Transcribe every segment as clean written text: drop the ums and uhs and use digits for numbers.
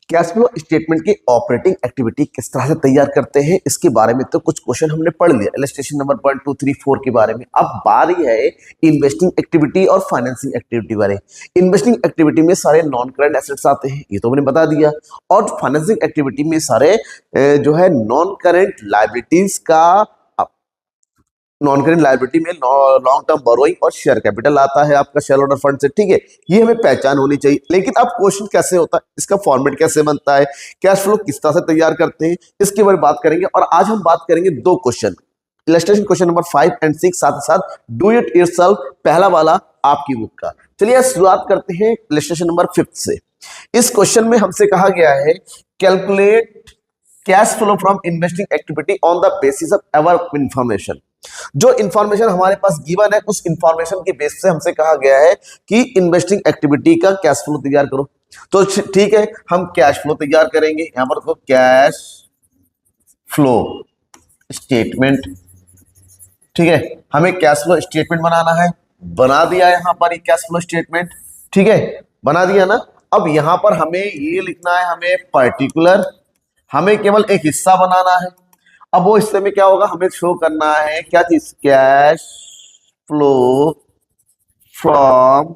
Cash flow statement की operating activity किस तरह से तैयार करते हैं इसके बारे में तो कुछ क्वेश्चन हमने पढ़ लिया, इलस्ट्रेशन नंबर 1 2 3 4 के बारे में। अब बारी है इन्वेस्टिंग एक्टिविटी और फाइनेंसिंग एक्टिविटी बारे। इन्वेस्टिंग एक्टिविटी में सारे नॉन करंट एसेट्स आते हैं, ये तो मैंने बता दिया, और फाइनेंसिंग एक्टिविटी में सारे जो है नॉन करंट लायबिलिटीज का, नॉन करेंट लायबिलिटी में लॉन्ग टर्म बोरोइंग और शेयर कैपिटल आता है आपका शेयर होल्डर फंड से, ठीक है। ये हमें पहचान होनी चाहिए। लेकिन अब क्वेश्चन कैसे होता है, इसका फॉर्मेट कैसे बनता है, कैश फ्लो किस तरह से तैयार करते हैं, इसके बारे में बात करेंगे। और आज हम बात करेंगे दो question, illustration question number 5 and 6, साथ ही साथ डू इट योरसेल्फ पहला वाला आपकी बुक का। चलिए शुरुआत करते हैं इलस्ट्रेशन नंबर 5 से। इस क्वेश्चन में हमसे कहा गया है calculate cash flow from investing activity on the basis of ever information. जो इंफॉर्मेशन हमारे पास गिवन है उस इंफॉर्मेशन के बेस से हमसे कहा गया है कि इन्वेस्टिंग एक्टिविटी का कैश फ्लो तैयार करो। तो ठीक है, हम कैश फ्लो तैयार करेंगे। यहां पर तो कैश फ्लो स्टेटमेंट, ठीक है, हमें कैश फ्लो स्टेटमेंट बनाना है। बना दिया यहां पर ये कैश फ्लो स्टेटमेंट, ठीक है, बना दिया ना। अब यहां पर हमें ये लिखना है, हमें पर्टिकुलर, हमें केवल एक हिस्सा बनाना है। अब वो हिस्से में क्या होगा, हमें शो करना है क्या चीज, cash flow from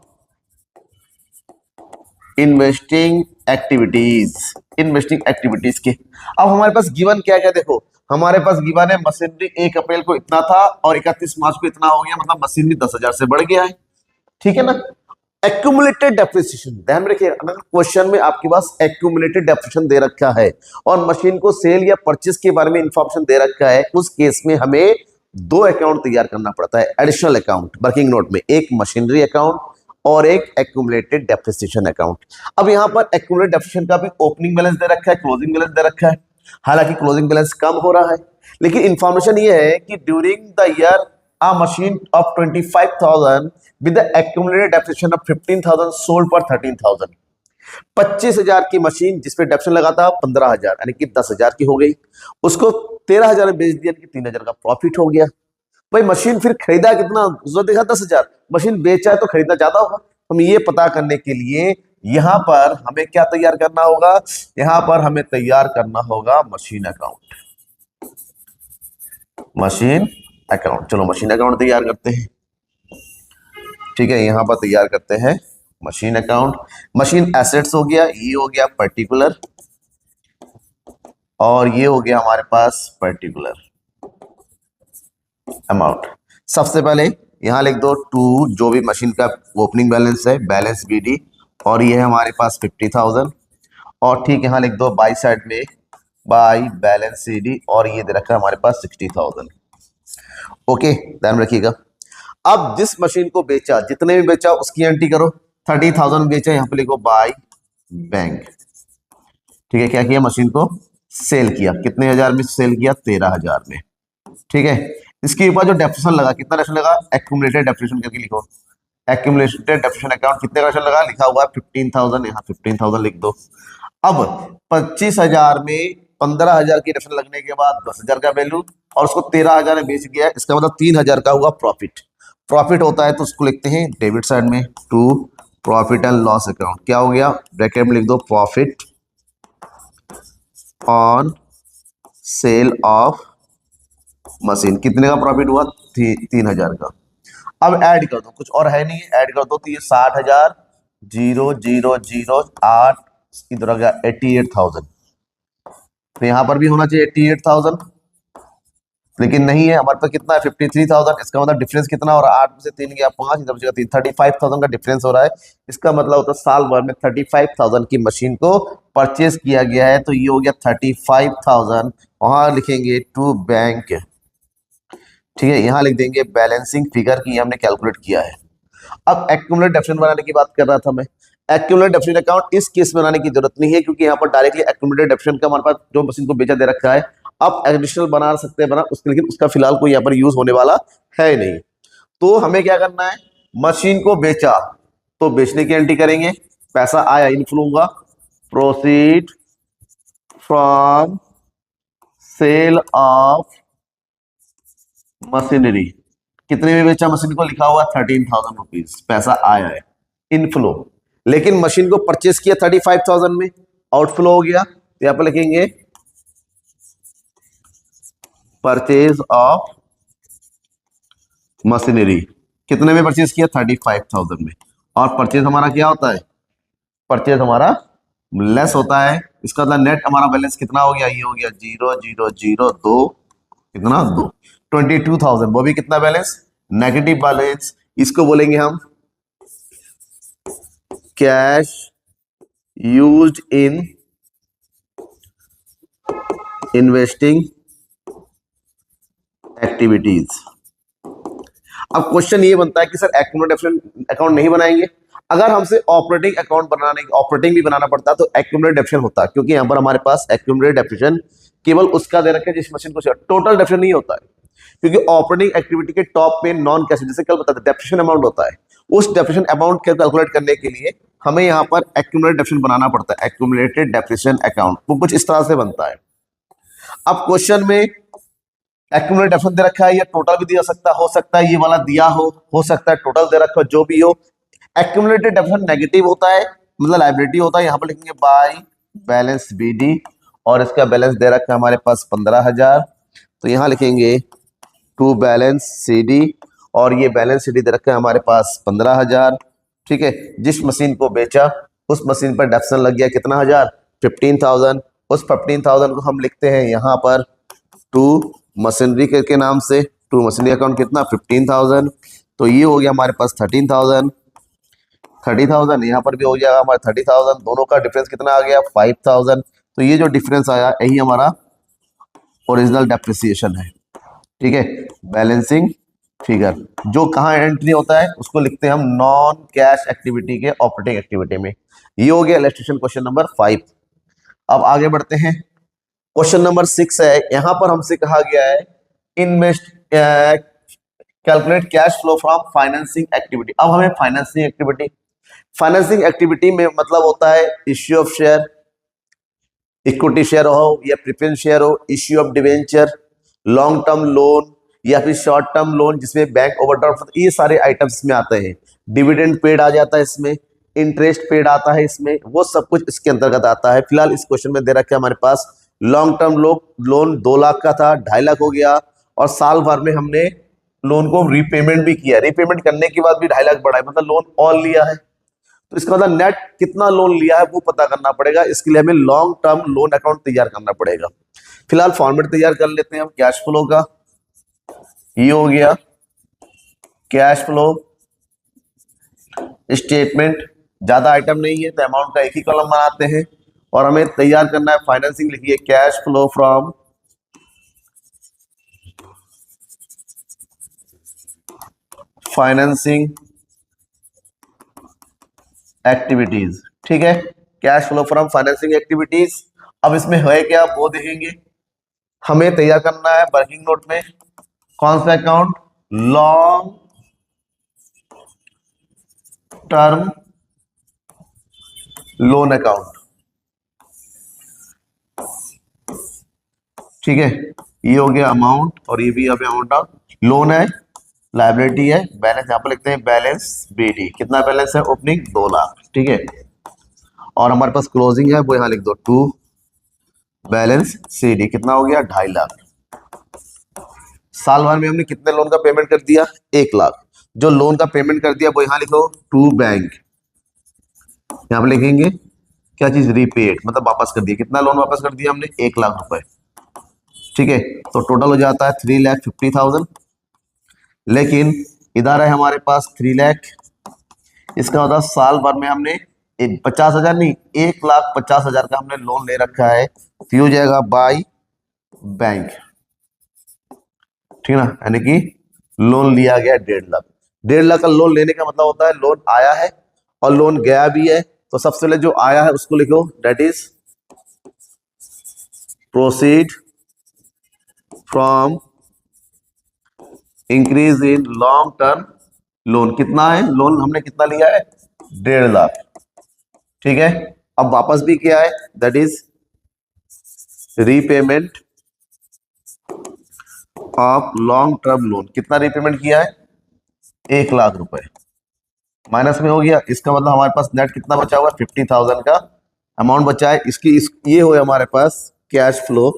investing activities, investing activities के। अब हमारे पास गिवन क्या क्या, देखो हमारे पास गिवन है मशीनरी 1 अप्रैल को इतना था और 31 मार्च को इतना हो गया, मतलब मशीनरी 10,000 से बढ़ गया है, ठीक है ना। एक्यूमुलेटेड डेप्रिसिएशन, ध्यान रखिए, अगर क्वेश्चन में आपके पास एक्यूमुलेटेड डेप्रिसिएशन दे रखा है और मशीन को सेल या परचेस के बारे में इंफॉर्मेशन दे रखा है, उस केस में हमें दो अकाउंट तैयार करना पड़ता है, एडिशनल अकाउंट वर्किंग नोट में, एक मशीनरी अकाउंट और एक एक्यूमुलेटेड डेप्रिसिएशन अकाउंट। अब यहां पर एक्यूमुलेटेड डेप्रिसिएशन का भी ओपनिंग बैलेंस दे रखा है, क्लोजिंग बैलेंस दे रखा है। हालांकि क्लोजिंग बैलेंस कम हो रहा है, लेकिन इंफॉर्मेशन ये है कि during the year a machine of 25,000 with the accumulated depreciation of 15,000 sold for 13,000। 25,000 की मशीन जिसपे डेप्रिसिएशन लगा था 15,000 यानी कि 10,000 की हो गई, उसको 13,000 में बेच दिया कि 3,000 का प्रॉफिट हो गया। भाई मशीन फिर खरीदा कितना, उसने देखा 10,000, मशीन बेचा है तो खरीदना ज्यादा होगा। हम ये पता करने के लिए यहां पर हमें क्या तैयार करना होगा, यहां पर हमें तैयार करना होगा मशीन अकाउंट, मशीन अकाउंट। चलो मशीन अकाउंट तैयार करते हैं, ठीक है, यहां पर तैयार करते हैं मशीन अकाउंट। मशीन एसेट्स हो गया, ये हो गया पर्टिकुलर, और ये हो गया हमारे पास पर्टिकुलर अमाउंट। सबसे पहले यहां लिख दो 2, जो भी मशीन का ओपनिंग बैलेंस है, बैलेंस बीडी, और ये है हमारे पास 50,000, और ठीक यहां लिख दो बाई साइड में बाई बैलेंस सीडी, और ये दे रखा है हमारे पास 60,000। ओके, ध्यान रखिएगा। अब जिस मशीन को बेचा, जितने भी बेचा उसकी एंट्री करो। 30,000 बेचा, यहां पे लिखो बाय बैंक, ठीक है। क्या किया, मशीन को सेल किया, कितने हजार में सेल किया, 13,000 में, ठीक है। इसके ऊपर जो डेप्रिसिएशन लगा, कितना डेप्रिसिएशन लगा, एक्यूमुलेटेड डेप्रिसिएशन करके लिखो, एक्यूमुलेटेड डेप्रिसिएशन अकाउंट कितने का लगा, लिखा हुआ है 15,000, यहाँ 15,000 लिख दो। अब 25,000 में 15,000 की डेप्रिसिएशन लगने के बाद 10,000 का वैल्यू, और उसको 13,000 में बेच गया, इसका मतलब 3,000 का हुआ प्रॉफिट। प्रॉफिट होता है तो उसको लिखते हैं डेबिट साइड में, to profit and loss account. क्या हो गया, ब्रैकेट में लिख दो profit on sale of machine. कितने का प्रॉफिट हुआ, 3,000 का। अब ऐड कर दो, कुछ और है नहीं, ऐड कर दो तो ये 60,000 0,008 इधर आ गया 88,000। तो यहां पर भी होना चाहिए 88,000, लेकिन नहीं है, हमारे पास कितना है 53,000। इसका मतलब डिफरेंस कितना हो रहा है, 8 में से 3 गया 5, इधर बचेगा 3, 35,000 का डिफरेंस हो रहा है। इसका मतलब होता है साल भर में 35,000 की मशीन को परचेज किया गया है, तो ये हो गया 35,000। वहां लिखेंगे टू बैंक, ठीक है, यहां लिख देंगे बैलेंसिंग फिगर की हमने कैलकुलेट किया है। अब एक्यूमुलेटेड डेप्रिसिएशन बनाने की बात कर रहा था मैं। एक्यूमुलेटेड डेप्रिसिएशन अकाउंट इस केस में बनाने की जरूरत नहीं है, क्योंकि यहाँ पर डायरेक्टली एक्यूमुलेटेड डेप्रिसिएशन का हमारे पास जो मशीन को बेचा दे रखा है, अब एडिशनल बना सकते हैं बना उसके, लेकिन उसका फिलहाल कोई यहाँ पर यूज होने वाला है नहीं। तो हमें क्या करना है, मशीन को बेचा तो बेचने की एंट्री करेंगे, पैसा आया इनफ्लो होगा, proceed from sale of machinery. कितने में बेचा मशीन को, लिखा हुआ 13,000 रुपीज, पैसा आया है इनफ्लो। लेकिन मशीन को परचेस किया 35,000 में, आउटफ्लो हो गया, तो यहां पर लिखेंगे परचेज ऑफ मशीनरी, कितने में परचेज किया? 35,000 में। और परचेज हमारा क्या होता है? परचेज हमारा लेस होता है, इसका मतलब नेट हमारा बैलेंस कितना हो गया? ये हो गया 0,0,0,2 कितना 2 22,000, वो भी कितना बैलेंस? Negative balance. इसको बोलेंगे हम cash used in investing activities. अब क्वेश्चन ये बनता है कि सर एक्यूमुलेटेड अकाउंट नहीं बनाएंगे? अगर हमसे ऑपरेटिंग अकाउंट बनाने ऑपरेटिंग भी बनाना पड़ता तो एक्यूमुलेटेड डेफिशिएंट होता, क्योंकि यहाँ पर हमारे पास एक्यूमुलेटेड डेफिशिएंट केवल उसका दे रखा है जिस मशीन को, टोटल डेफिशिएंट नहीं होता है, क्योंकि ऑपरेटिंग एक्टिविटी के टॉप पे नॉन कैश, जैसे कल बताते डेफिशिएंट अमाउंट होता है, उस डेफिशिएंट अमाउंट को कैलकुलेट करने के लिए हमें यहाँ पर एक्यूमुलेटेड डेफिशिएंट बनाना पड़ता है। एक्यूमुलेटेड डेफिशिएंट अकाउंट वो कुछ इस तरह से बनता है। अब क्वेश्चन में एक्यूमुलेटेड डेफिशिएंट दे रखा है, या टोटल भी दिया सकता हो सकता है ये वाला दिया हो सकता है टोटल दे रखा हो, जो भी हो। एक्यूमुलेटेड डेफिशिएंट नेगेटिव होता है, मतलब लायबिलिटी होता है। यहाँ पर लिखेंगे बाय बैलेंस बीडी, और इसका बैलेंस दे रखा है हमारे पास 15,000, तो यहाँ लिखेंगे टू बैलेंस सीडी, और ये बैलेंस सीडी दे रखा है हमारे पास 15,000। ठीक है, जिस मशीन को बेचा उस मशीन पर डेफिशिएंट लग गया कितना हजार? 15,000। उस 15,000 को हम लिखते हैं यहाँ पर टू मशीनरी के नाम से, टू मशीनरी अकाउंट कितना? 15,000। तो ये हो गया हमारे पास 13,000, 30,000 यहाँ पर भी हो जाएगा हमारा 30,000, दोनों का डिफरेंस कितना आ गया? 5,000। तो ये जो डिफरेंस आया यही हमारा ओरिजिनल डेप्रिसिएशन है। ठीक है, बैलेंसिंग फिगर जो कहाँ एंट्री होता है उसको लिखते हैं हम नॉन कैश एक्टिविटी के ऑपरेटिंग एक्टिविटी में। ये हो गया इलस्ट्रेशन क्वेश्चन नंबर 5। अब आगे बढ़ते हैं, क्वेश्चन नंबर 6 है। यहां पर हमसे कहा गया है invest calculate cash flow from financing activity. अब हमें फाइनेंसिंग एक्टिविटी में मतलब होता है issue of share, equity share हो या प्रेफरेंस शेयर हो, issue of debenture, long term loan या फिर शॉर्ट टर्म लोन जिसमें बैंक ओवरड्राफ्ट, ये सारे आइटम्स में आते हैं। डिविडेंड पेड आ जाता है इसमें, इंटरेस्ट पेड आता है इसमें, वो सब कुछ इसके अंतर्गत आता है। फिलहाल इस क्वेश्चन में दे रखा है हमारे पास लॉन्ग टर्म लोन 2 लाख का था, 2.5 लाख हो गया, और साल भर में हमने लोन को रीपेमेंट भी किया, रीपेमेंट करने के बाद भी 2.5 लाख बढ़ा है, मतलब लोन ऑल लिया है। तो इसका मतलब नेट कितना लोन लिया है वो पता करना पड़ेगा, इसके लिए हमें लॉन्ग टर्म लोन अकाउंट तैयार करना पड़ेगा। फिलहाल फॉर्मेट तैयार कर लेते हैं हम कैश फ्लो का। ये हो गया कैश फ्लो स्टेटमेंट, ज्यादा आइटम नहीं है तो अमाउंट का एक ही कॉलम बनाते हैं, और हमें तैयार करना है फाइनेंसिंग। लिखिए cash flow from financing activities. ठीक है, cash flow from financing activities. अब इसमें है क्या वो देखेंगे। हमें तैयार करना है वर्किंग नोट में कौन सा account? Long term loan account. ठीक है, ये हो गया अमाउंट, और ये भी यहाँ पे अमाउंट ऑफ लोन है, लायबिलिटी है, बैलेंस यहाँ पे लिखते हैं बैलेंस बीडी। कितना बैलेंस है? ओपनिंग 2 लाख। ठीक है, और हमारे पास क्लोजिंग है वो यहाँ लिख दो टू बैलेंस सीडी, कितना हो गया? 2.5 लाख। साल भर में हमने कितने लोन का पेमेंट कर दिया? 1 लाख। जो लोन का पेमेंट कर दिया वो यहाँ लिखो टू बैंक, यहाँ पे लिखेंगे क्या चीज? रीपेड, मतलब वापस कर दिया। कितना लोन वापस कर दिया हमने? 1 लाख रुपए। ठीक है, तो टोटल हो जाता है 3,50,000। लेकिन इधर है हमारे पास 3 लाख, इसका मतलब साल भर में हमने 50,000 नहीं 1,50,000 का हमने लोन ले रखा है, तो हो जाएगा बाय बैंक। ठीक है ना, यानी कि लोन लिया गया 1.5 लाख। 1.5 लाख का लोन लेने का मतलब होता है लोन आया है और लोन गया भी है। तो सबसे पहले जो आया है उसको लिखो, that is proceed from increase in long term loan. कितना है लोन? हमने कितना लिया है? 1.5 लाख। ठीक है, अब वापस भी क्या है? That is repayment of long term loan. कितना रीपेमेंट किया है? 1 लाख रुपए। माइनस में हो गया, इसका मतलब हमारे पास नेट कितना बचा हुआ है? 50,000 का अमाउंट बचा है इसकी ये हो हमारे पास cash flow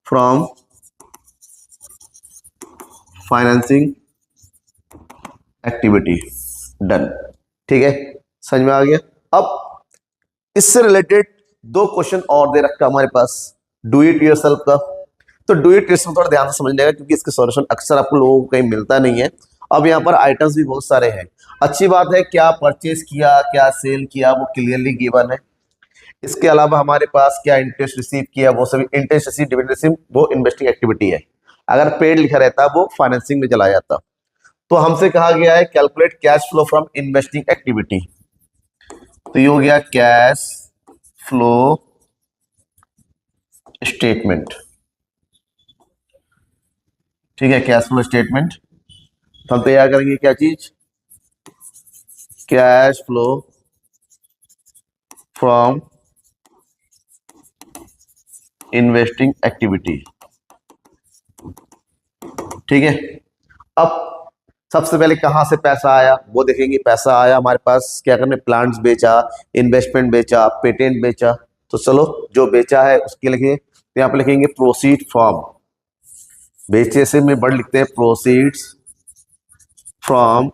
from financing activity done. ठीक है, समझ में आ गया। अब इससे रिलेटेड दो क्वेश्चन और दे रखा हमारे पास डू इट योरसेल्फ का। तो डू इट योरसेल्फ थोड़ा ध्यान से समझ लेगा क्योंकि इसके सॉल्यूशन अक्सर आपको लोगों को कहीं मिलता नहीं है। अब यहाँ पर आइटम्स भी बहुत सारे हैं। अच्छी बात है, क्या परचेज किया क्या सेल किया वो क्लियरली गिवन है। इसके अलावा हमारे पास क्या इंटरेस्ट रिसीव किया वो सभी, इंटरेस्ट रिसीव डिविडेंड रिसीव वो इन्वेस्टिंग एक्टिविटी है। अगर पेड लिखा रहता वो फाइनेंसिंग में चला जाता। तो हमसे कहा गया है calculate cash flow from investing activity. तो ये हो गया कैश फ्लो स्टेटमेंट। ठीक है, कैश फ्लो स्टेटमेंट। तो हम तैयार करेंगे क्या चीज, cash flow from investing activity. ठीक है, अब सबसे पहले कहां से पैसा आया वो देखेंगे। पैसा आया हमारे पास क्या करने, प्लांट्स बेचा, इन्वेस्टमेंट बेचा, पेटेंट बेचा। तो चलो जो बेचा है उसके लिखिए, तो यहाँ पे लिखेंगे प्रोसीड फ्रॉम, बेचे से में बड़ लिखते हैं proceeds from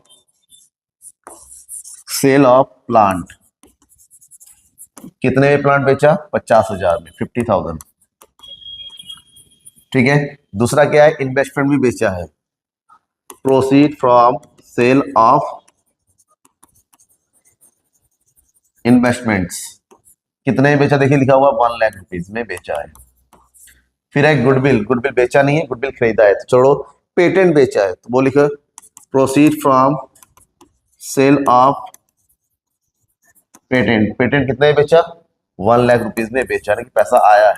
sale of plant. कितने में प्लांट बेचा, 50,000 में, 50,000। ठीक है, दूसरा क्या है, इन्वेस्टमेंट भी बेचा है, proceed from sale of investments. कितने में बेचा, देखिए लिखा हुआ 1 लाख रुपीज में बेचा है। फिर है गुडविल, गुडविल बेचा नहीं है, गुडविल खरीदा है। तो छोड़ो, पेटेंट बेचा है तो वो लिखो proceed from sale of patent. Patent कितने में बेचा, 1 लाख रुपीज में बेचा, नहीं पैसा आया है।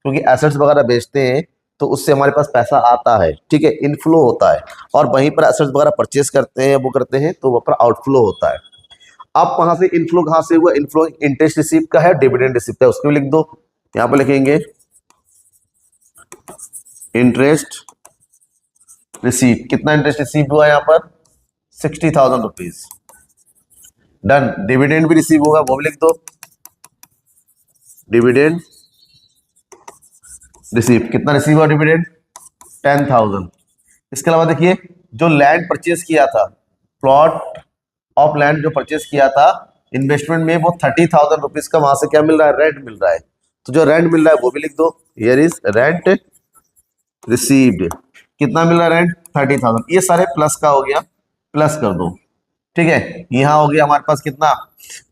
क्योंकि एसेट्स वगैरह बेचते हैं तो उससे हमारे पास पैसा आता है। ठीक है, इनफ्लो होता है, और वहीं पर एसेट्स वगैरह परचेस करते हैं वो करते हैं तो वहां पर आउटफ्लो होता है। अब वहां से इनफ्लो कहां से हुआ, इनफ्लो इंटरेस्ट रिसीव का है, डिविडेंड रिसीव का है, उसको भी लिख दो। यहां पर लिखेंगे इंटरेस्ट रिसीव। कितना इंटरेस्ट रिसीव हुआ यहाँ पर, 60,000 रुपीज। डन। डिविडेंड भी रिसीव होगा वो भी लिख दो, डिविडेंड रिसीव। कितना रिसीव हुआ डिविडेंड, 10,000। इसके अलावा देखिए जो लैंड परचेज किया था, प्लॉट ऑफ लैंड जो परचेज किया था इन्वेस्टमेंट में, वो 30,000 रुपीज का वहां से क्या मिल रहा है, रेंट मिल रहा है। तो जो रेंट मिल रहा है वो भी लिख दो, हियर इज रेंट रिसीव्ड। कितना मिल रहा है रेंट, 30,000। ये सारे प्लस का हो गया, प्लस कर दो। ठीक है, यहाँ हो गया हमारे पास कितना,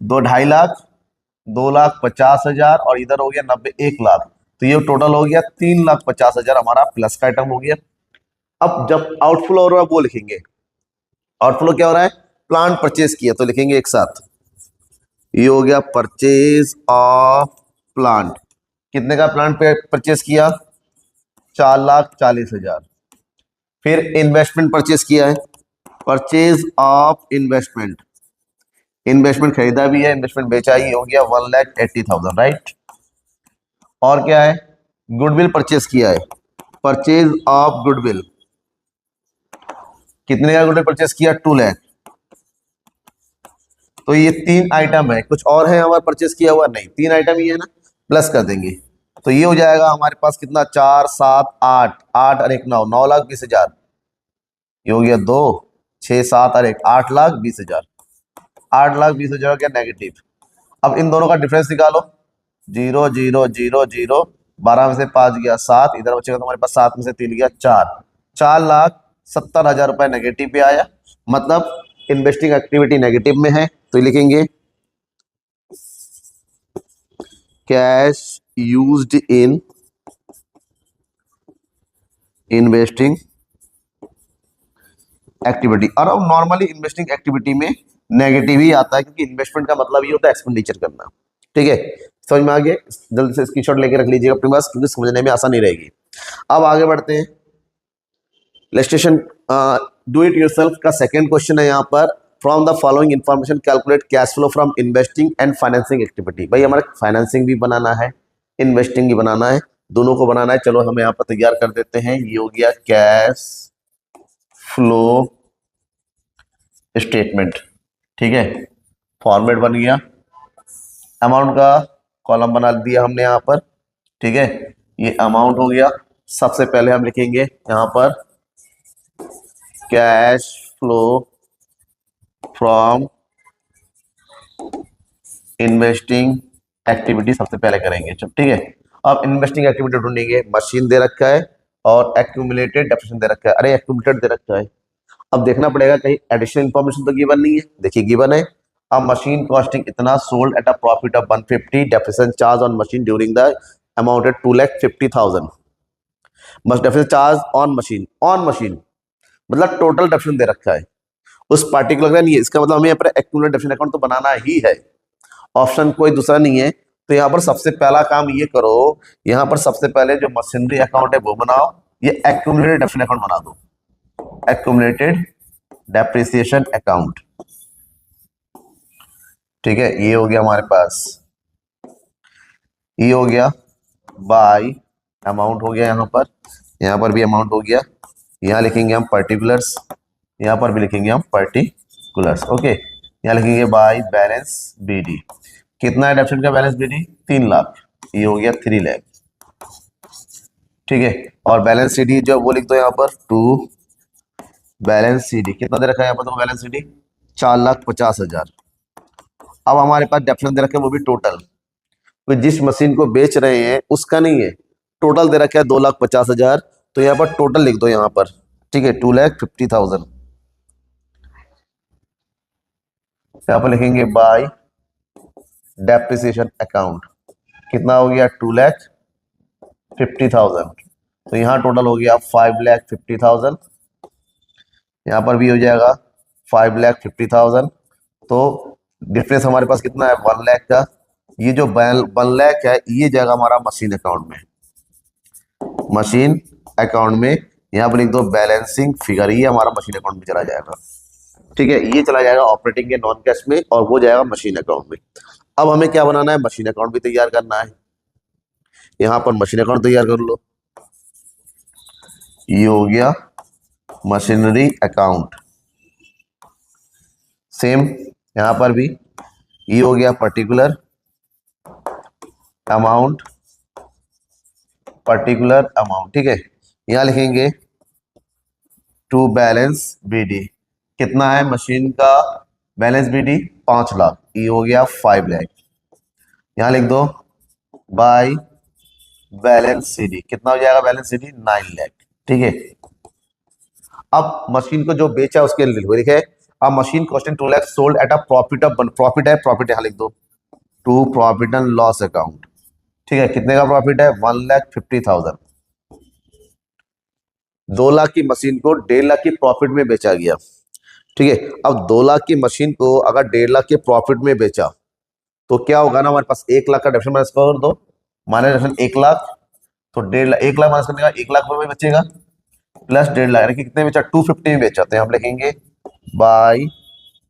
2.5 लाख, 2,50,000 और इधर हो गया 90, 1 लाख। तो ये टोटल हो गया 3,50,000 हमारा प्लस का आइटम हो गया। अब जब आउटफ्लो हो रहा है वो लिखेंगे। आउटफ्लो क्या हो रहा है, प्लांट परचेज किया तो लिखेंगे एक साथ, ये हो गया परचेज ऑफ प्लांट। कितने का प्लांट पे परचेज किया, 4,40,000। फिर इन्वेस्टमेंट परचेज किया है, परचेज ऑफ इन्वेस्टमेंट। इन्वेस्टमेंट खरीदा भी है, इन्वेस्टमेंट बेचा ही, हो गया 1,80,000, राइट। और क्या है, गुडविल परचेज किया है, परचेज ऑफ गुडविल। कितने का गुडविल परचेज किया, 2 लाख। तो ये 3 आइटम है, कुछ और है हमारा परचेज किया हुआ, नहीं, 3 आइटम ही है ना, प्लस कर देंगे। तो ये हो जाएगा हमारे पास कितना, 4, 7, 8, 8 और 1 9, 9,20,000। ये हो गया 2, 6, 7 और 1, 8,20,000। 8,20,000 क्या नेगेटिव। अब इन दोनों का डिफरेंस निकालो, 0 0 0 0, 12 में से 5 गया 7, इधर बचेगा तो हमारे पास 7 में से 3 गया 4, 4,70,000 रुपए नेगेटिव पे आया। मतलब इन्वेस्टिंग एक्टिविटी नेगेटिव में है। तो लिखेंगे cash used in investing activity. और अब नॉर्मली इन्वेस्टिंग एक्टिविटी में नेगेटिव ही आता है क्योंकि इन्वेस्टमेंट का मतलब ये होता है एक्सपेंडिचर करना। ठीक है, समझ में आ गया, जल्दी से स्क्रीनशॉट लेके रख लीजिएगा अपने पास क्योंकि समझने में आसानी रहेगी। अब आगे बढ़ते हैं, इलस्ट्रेशन डू इट योरसेल्फ का सेकंड क्वेश्चन है यहाँ पर, from the following information calculate cash flow from investing and financing activity. भाई हमारा फाइनेंसिंग भी बनाना है, इन्वेस्टिंग भी बनाना है, दोनों को बनाना है। चलो हम यहाँ पर तैयार कर देते हैं। ये हो गया कैश फ्लो स्टेटमेंट। ठीक है, फॉर्मेट बन गया, अमाउंट का कॉलम बना दिया हमने यहाँ पर, ठीक है। ये अमाउंट हो गया। सबसे पहले हम लिखेंगे यहाँ पर cash flow from investing activity सबसे पहले करेंगे, चल ठीक है। अब इन्वेस्टिंग एक्टिविटी ढूंढेंगे, मशीन दे रखा है और एक्यूमुलेटेड डेप्रिसिएशन दे रखा है। अरे एक्यूमुलेटेड दे रखा है, अब देखना पड़ेगा कहीं एडिशनल इंफॉर्मेशन तो गिवन नहीं है। देखिए गिवन है, अब मशीन कॉस्टिंग इतना, sold at a profit of 150, depreciation charge on machine during the amounted 2,50,000, must depreciation charge on machine मतलब टोटल डेप्रिसिएशन दे रखा है, उस पार्टिकुलर का नहीं है। इसका मतलब हमें यहाँ पर एक्यूमुलेटेड डेप्रिसिएशन अकाउंट तो बनाना ही है, ऑप्शन कोई दूसरा नहीं है। तो यहाँ पर सबसे पहला काम ये करो, यहाँ पर सबसे पहले जो मशीनरी अकाउंट है वो बनाओ, ये एक्यूमुलेटेड डेप्रिसिएशन अकाउंट बना दो, एक्यूमुलेटेड डेप्रिसिएशन अकाउंट, ठीक है। ये हो गया हमारे पास, ये हो गया बाय अमाउंट हो गया, यहाँ पर भी अमाउंट हो गया। यहाँ लिखेंगे हम पर्टिकुलर्स, यहाँ पर भी लिखेंगे हम पर्टिकुलर्स, ओके। यहाँ लिखेंगे बाय बैलेंस बीडी, कितना है डेप्सिट का बैलेंस बीडी 3 लाख, ये हो गया 3 लाख, ठीक है। और बैलेंस सीडी जो वो लिख दो यहाँ पर टू बैलेंस सीडी, कितना दे रखा है यहाँ पर, तो बैलेंस सीडी 4,50,000। अब हमारे पास डेप्सिट दे रखा है वो भी टोटल, तो जिस मशीन को बेच रहे हैं उसका नहीं है, टोटल दे रखा है 2,50,000, तो यहाँ पर टोटल लिख दो यहाँ पर, ठीक है 2,50,000। यहाँ पर लिखेंगे बाय डेप्रिसिएशन अकाउंट, कितना हो गया 2,50,000, तो यहाँ टोटल हो गया 5,50,000, यहाँ पर भी हो जाएगा 5,50,000, तो डिफरेंस हमारे पास कितना है 1 लाख का। ये जो 1 लाख है ये जाएगा हमारा मशीन अकाउंट में, मशीन अकाउंट में, यहाँ पर लिख दो बैलेंसिंग फिगर, ये हमारा मशीन अकाउंट में चला जाएगा, ठीक है। ये चला जाएगा ऑपरेटिंग के नॉन कैश में और वो जाएगा मशीन अकाउंट में। अब हमें क्या बनाना है, मशीन अकाउंट भी तैयार करना है, यहाँ पर मशीन अकाउंट तैयार कर लो, ये हो गया मशीनरी अकाउंट, सेम यहाँ पर भी ये हो गया पर्टिकुलर अमाउंट, ठीक है। यहाँ लिखेंगे टू बैलेंस बीडी, कितना है मशीन का बैलेंस बीडी 5 लाख, ये हो गया 5 लाख। यहाँ लिख दो बाय बैलेंस सीडी, कितना हो जाएगा बैलेंस सीडी 9 लाख, ठीक है। अब मशीन को जो बेचा उसके लिए लिखे, अब machine costing 2 lakh sold at a profit of, profit है, प्रॉफिट यहाँ लिख दो to profit and loss account, ठीक है। कितने का प्रॉफिट है 1,50,000, 2 लाख की मशीन को 1.5 लाख की प्रॉफिट में बेचा गया, ठीक है। अब 2 लाख की मशीन को अगर 1.5 लाख के प्रॉफिट में बेचा तो क्या होगा ना, हमारे पास 1 लाख का डेप्रिसिएशन माइनस कर दो, माइनस डेप्रिसिएशन 1 लाख, तो 1.5 लाख, 1 लाख माइनस करने का 1 लाख रुपए बचेगा, प्लस 1.5 लाख, यानी कि कितने बेचा 250 में बेचा, तो हम लिखेंगे बाय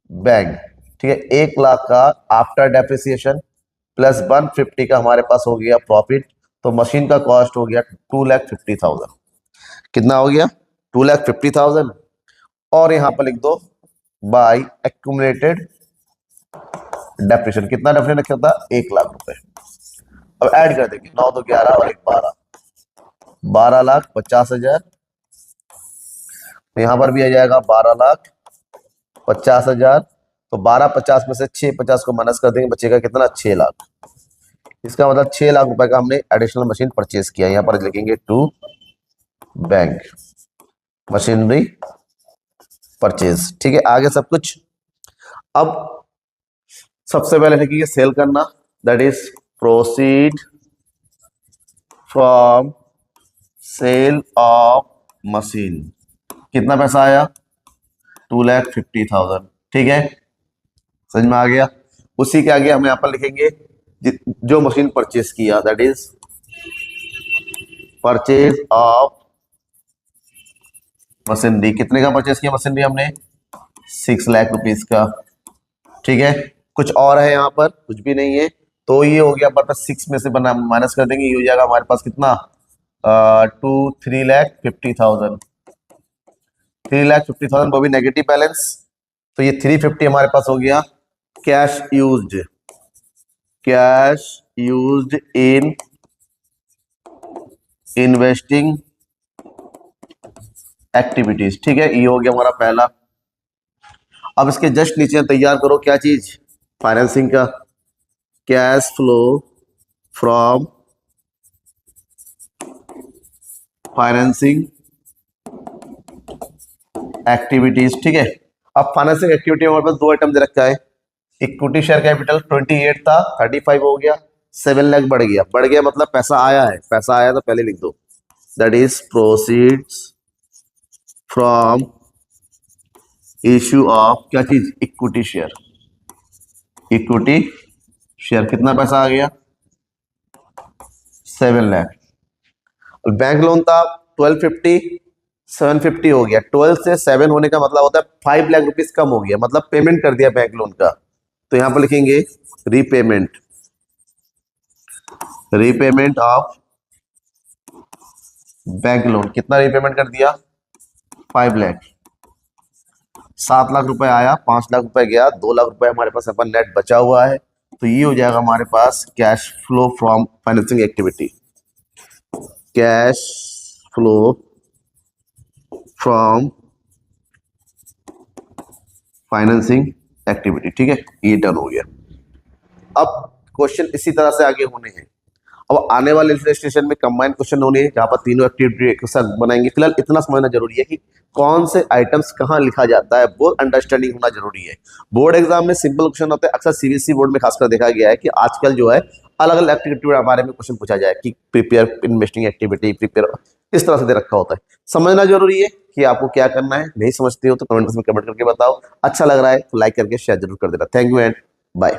बैंक, ठीक है। 1 लाख का आफ्टर डेप्रिसिएशन प्लस 150 का हमारे पास हो गया प्रॉफिट, तो मशीन का कॉस्ट हो गया 2,50,000, कितना हो गया 2,50,000। और यहां पर लिख दो बाय एक्यूमुलेटेड डेप्रिसिएशन, कितना डेप्रिसिएशन रखा था 1 लाख रुपए। अब ऐड कर देंगे 9 तो 11 और 1 12, 12,50,000, तो यहां पर भी आ जाएगा 12,50,000, तो 12,50 में से 6,50 को माइनस कर देंगे, बचेगा कितना 6 लाख। इसका मतलब 6 लाख रुपए का हमने एडिशनल मशीन परचेज किया, यहां पर लिखेंगे टू बैंक मशीनरी परचेज, ठीक है। आगे सब कुछ, अब सबसे पहले लिखिए सेल करना, that is proceed from sale of machine, कितना पैसा आया 2,50,000, ठीक है, समझ में आ गया। उसी के आगे हम यहाँ पर लिखेंगे जो मशीन परचेज किया, that is purchase of machinery, कितने का परचेज किया मशीनरी हमने 6 लाख रुपीस का, ठीक है। कुछ और है यहाँ पर, कुछ भी नहीं है, तो ये हो गया हमारे पास 6 में से बना माइनस कर देंगे, ये हो जाएगा हमारे पास कितना 3,50,000, 3,50,000 वो भी नेगेटिव बैलेंस, तो ये 350 हमारे पास हो गया cash used in investing activities. ठीक है, ये हो गया हमारा पहला। अब इसके जस्ट नीचे तैयार करो क्या चीज, फाइनेंसिंग का, cash flow from financing activities. ठीक है, अब फाइनेंसिंग एक्टिविटी हमारे पास दो आइटम दे रखा है। इक्विटी शेयर कैपिटल 28 था, 35 हो गया, 7 लाख बढ़ गया मतलब पैसा आया है, पैसा आया तो पहले लिख दो, that is proceeds from issue of क्या चीज, इक्विटी शेयर। कितना पैसा आ गया, 7 लाख। बैंक लोन था 1250, 750 हो गया। 12 से 7 होने का मतलब होता है 5 लाख रुपीज कम हो गया, मतलब पेमेंट कर दिया बैंक लोन का। तो यहां पर लिखेंगे रीपेमेंट ऑफ बैंक लोन। कितना रीपेमेंट कर दिया, 5 लाख। 7 लाख रुपए आया, 5 लाख रुपए गया, 2 लाख रुपए हमारे पास अपन नेट बचा हुआ है। तो ये हो जाएगा हमारे पास cash flow from financing activity. Cash flow from financing activity. ठीक है, ये डन हो गया। अब क्वेश्चन इसी तरह से आगे होने हैं। अब आने वाले इलस्ट्रेशन में कंबाइंड क्वेश्चन होने हैं, जहां पर तीनों एक्टिविटी एक साथ बनाएंगे। फिलहाल इतना समझना जरूरी है कि कौन से आइटम्स कहां लिखा जाता है, वो अंडरस्टैंडिंग होना जरूरी है। बोर्ड एग्जाम में सिंपल क्वेश्चन होते हैं, अक्सर सीबीएसई बोर्ड में खासकर देखा गया है कि आजकल जो है अलग अलग एक्टिविटी के बारे में क्वेश्चन पूछा जाए कि प्रिपेयर इन्वेस्टिंग एक्टिविटी, प्रिपेयर, इस तरह से दे रखा होता है। समझना जरूरी है कि आपको क्या करना है। नहीं समझते हो तो कमेंट बॉक्स में कमेंट करके बताओ। अच्छा लग रहा है तो लाइक करके शेयर जरूर कर देना। Thank you and bye.